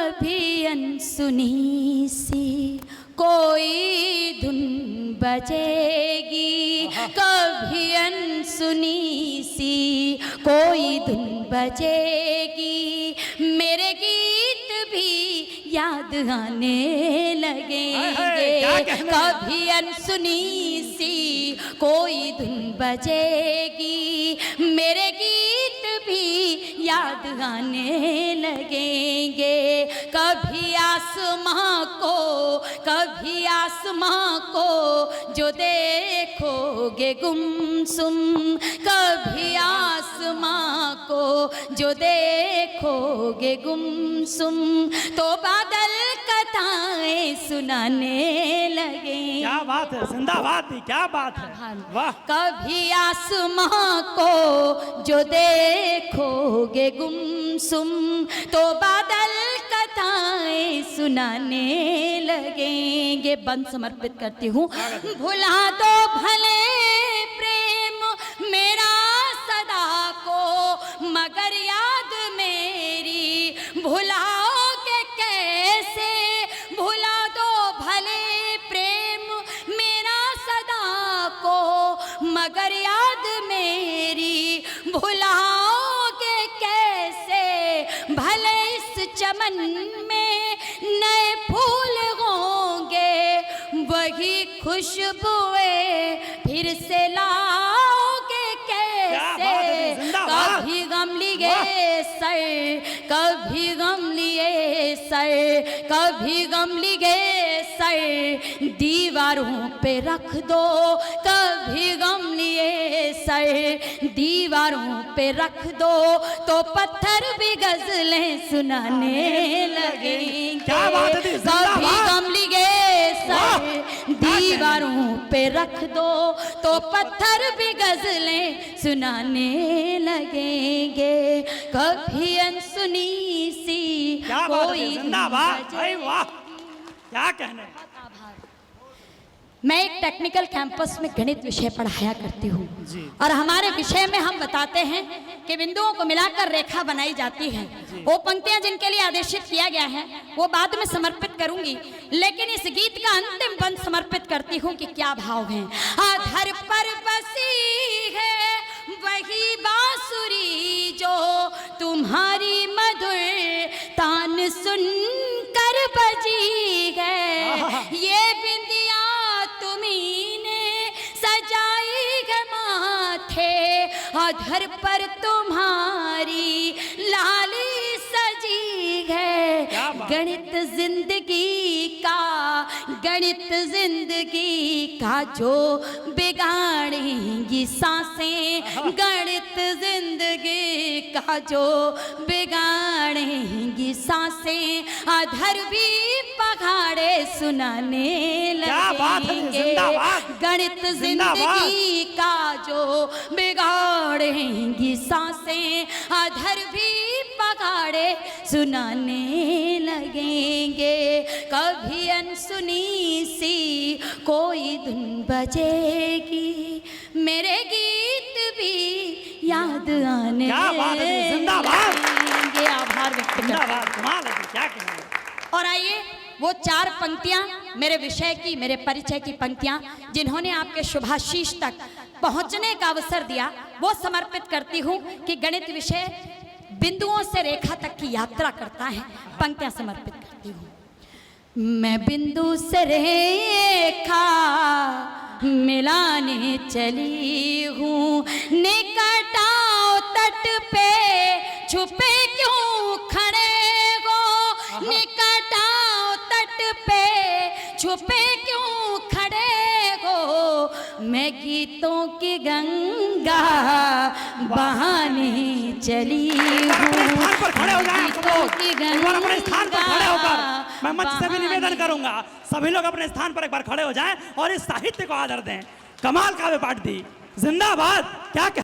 कभी अनसुनी सी कोई धुन बजेगी, कभी अनसुनी सी कोई धुन बजेगी, मेरे गीत भी याद आने लगेंगे। कभी अनसुनी सी कोई धुन बजेगी, मेरे गीत भी याद आने लगेंगे। कभी आसमां को जो देखोगे गुमसुम, कभी आसमां को जो देखोगे गुमसुम, तो बादल कथाएं सुनाने लगेंगे। क्या बात है, जिंदाबाद थी, क्या बात है, वाह। कभी आसमां को जो देखोगे गुमसुम, तो बादल कथाएं सुनाने लगेंगे। बंद समर्पित करती हूँ। भुला दो भले प्रेम मेरा सदा को, मगर याद मेरी भुलाओगे कैसे। भुला दो भले प्रेम मेरा सदा को, मगर याद मेरी भुलाओगे कैसे। भले इस चमन में नए फूल होंगे, वही खुशबुएं फिर से लाओगे कैसे। कभी गम लिए सर, कभी गम लिए सर, कभी गम लिए सर, दीवारों पे रख दो। कभी गम लिए सर, दीवारों पे रख दो, तो पत्थर भी गजलें सुनाने लगेंगे। कभी गम लिए सर, दीवारों पे रख दो, तो पत्थर भी गजलें सुनाने लगेंगे। कभी अनसुनी सी कोई वाह, क्या कहने। मैं एक टेक्निकल कैंपस में गणित विषय पढ़ाया करती हूँ, और हमारे विषय में हम बताते हैं कि बिंदुओं को मिलाकर रेखा बनाई जाती है। वो पंक्तियां जिनके लिए आदेशित किया गया है वो बाद में समर्पित करूंगी, लेकिन इस गीत का अंतिम बंद समर्पित करती हूँ कि क्या भाव है। आधर पर बसी है वही बांसुरी जो तुम्हारी मधुर तान सुन कर बजी है। ये बिंदिया तुम्ही ने सजाई है माथे, अधर पर तुम्हारी लाली सजी है। गणित जिंदगी का जो बिगाड़ेंगी सांसें, गणित जिंदगी का जो बिगाड़ेंगी सांसें, अधर भी पहाड़े सुनाने लगेंगे। गणित जिंदगी का जो बिगाड़ेंगी सांसें, अधर भी पहाड़े सुनाने लगेंगे। कभी अनसुनी सी कोई धुन बजेगी, मेरे गीत भी याद आने लगेंगे। आभार व्यक्त करते हैं। और आइए वो चार पंक्तियां मेरे विषय की, मेरे परिचय की पंक्तियां जिन्होंने आपके शुभाशीष तक पहुंचने का अवसर दिया, वो समर्पित करती हूं कि गणित विषय बिंदुओं से रेखा तक की यात्रा करता है। पंक्तियां समर्पित करती हूँ। मैं बिंदु से रेखा मिलाने चली हूँ, निकट आओ तट पे छुपे क्यों खड़े हो। निकट आओ तट पे छुपे क्यों खड़े हो, मैं गीतों की गंगा बहाने चली हूँ। गीतों की गंगा। मैं मंच से भी निवेदन करूंगा, सभी लोग अपने स्थान पर एक बार खड़े हो जाएं और इस साहित्य को आदर दें। कमाल का वे पाठ दी, जिंदाबाद। क्या